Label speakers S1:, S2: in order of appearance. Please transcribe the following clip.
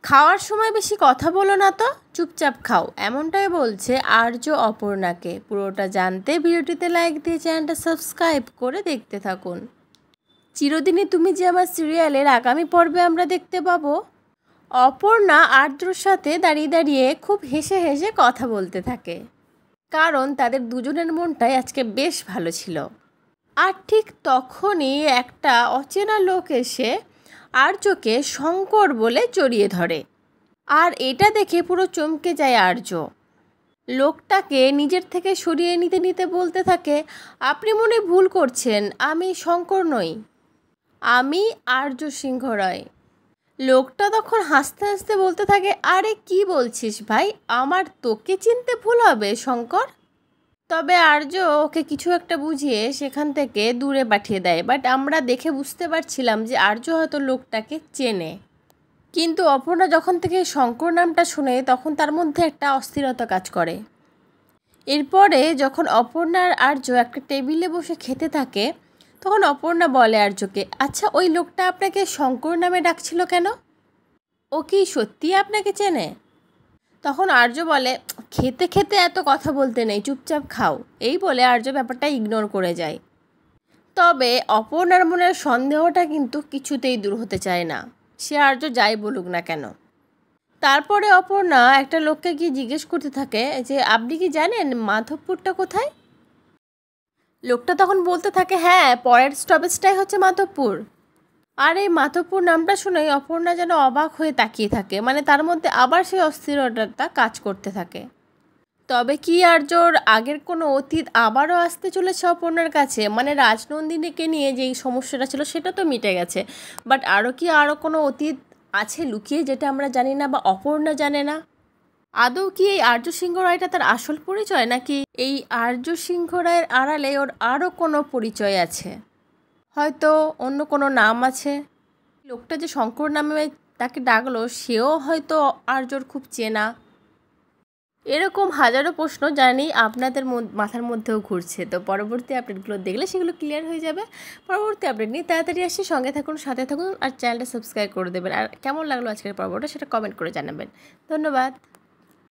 S1: খাওয়ার সময় বেশি কথা বলো না তো, চুপচাপ খাও, এমনটাই বলছে আর্য অপর্ণাকে। পুরোটা জানতে ভিডিওটিতে লাইক দিয়ে চ্যানেলটা সাবস্ক্রাইব করে দেখতে থাকুন। চিরদিনই তুমি যে আমার সিরিয়ালের আগামী পর্বে আমরা দেখতে পাবো অপর্ণা আর্যর সাথে দাঁড়িয়ে দাঁড়িয়ে খুব হেসে হেসে কথা বলতে থাকে, কারণ তাদের দুজনের মনটাই আজকে বেশ ভালো ছিল। আর ঠিক তখনই একটা অচেনা লোক এসে আর্যকে শঙ্কর বলে জড়িয়ে ধরে। আর এটা দেখে পুরো চমকে যায় আর্য। লোকটাকে নিজের থেকে সরিয়ে নিতে নিতে বলতে থাকে, আপনি মনে ভুল করছেন, আমি শঙ্কর নই, আমি আর্য সিংহ রায়। লোকটা তখন হাসতে হাসতে বলতে থাকে, আরে কি বলছিস ভাই, আমার তোকে চিনতে ভুল হবে শঙ্কর। তবে আর্য ওকে কিছু একটা বুঝিয়ে সেখান থেকে দূরে পাঠিয়ে দেয়। বাট আমরা দেখে বুঝতে পারছিলাম যে আর্য হয়তো লোকটাকে চেনে। কিন্তু অপর্ণা যখন থেকে শঙ্কর নামটা শুনে তখন তার মধ্যে একটা অস্থিরতা কাজ করে। এরপরে যখন অপর্ণা আর আর্য একটা টেবিলে বসে খেতে থাকে, তখন অপর্ণা বলে আর্যকে, আচ্ছা ওই লোকটা আপনাকে শঙ্কর নামে ডাকছিল কেন? ও কি সত্যি আপনাকে চেনে? তখন আর্য বলে, খেতে খেতে এত কথা বলতে নেই, চুপচাপ খাও। এই বলে আর্য ব্যাপারটা ইগনোর করে যায়। তবে অপর্ণার মনের সন্দেহটা কিন্তু কিছুতেই দূর হতে চায় না, সে আর্য যাই বলুক না কেন। তারপরে অপর্ণা একটা লোককে গিয়ে জিজ্ঞেস করতে থাকে যে, আপনি কি জানেন মাধবপুরটা কোথায়? লোকটা তখন বলতে থাকে, হ্যাঁ, পরের স্টপেজটাই হচ্ছে মাধবপুর। আর এই মাধবপুর নামটা শুনেই অপর্ণা যেন অবাক হয়ে তাকিয়ে থাকে, মানে তার মধ্যে আবার সেই অস্থিরতা কাজ করতে থাকে। তবে কি আর্যর আগের কোনো অতীত আবারও আসতে চলেছে অপর্ণার কাছে? মানে রাজনন্দিনীকে নিয়ে যেই সমস্যাটা ছিল সেটা তো মিটে গেছে, বাট আরও কোনো অতীত আছে লুকিয়ে যেটা আমরা জানি না বা অপর্ণা জানে না? আদৌ কি এই আর্য সিংহ রায়টা তার আসল পরিচয়, নাকি এই আর্য সিংহ রায়ের আড়ালে ওর আরও কোনো পরিচয় আছে, হয়তো অন্য কোনো নাম আছে? লোকটা যে শঙ্কর নামে তাকে ডাকলো সেও হয়তো আর্যর খুব চেনা। এরকম হাজারো প্রশ্ন জানি আপনাদের মাথার মধ্যেও ঘুরছে। তো পরবর্তী আপডেটগুলো দেখলে সেগুলো ক্লিয়ার হয়ে যাবে। পরবর্তী আপডেট নিয়ে তাড়াতাড়ি আসি, সঙ্গে থাকুন, সাথে থাকুন, আর চ্যানেলটা সাবস্ক্রাইব করে দেবেন। আর কেমন লাগলো আজকের পর্বটা সেটা কমেন্ট করে জানাবেন। ধন্যবাদ।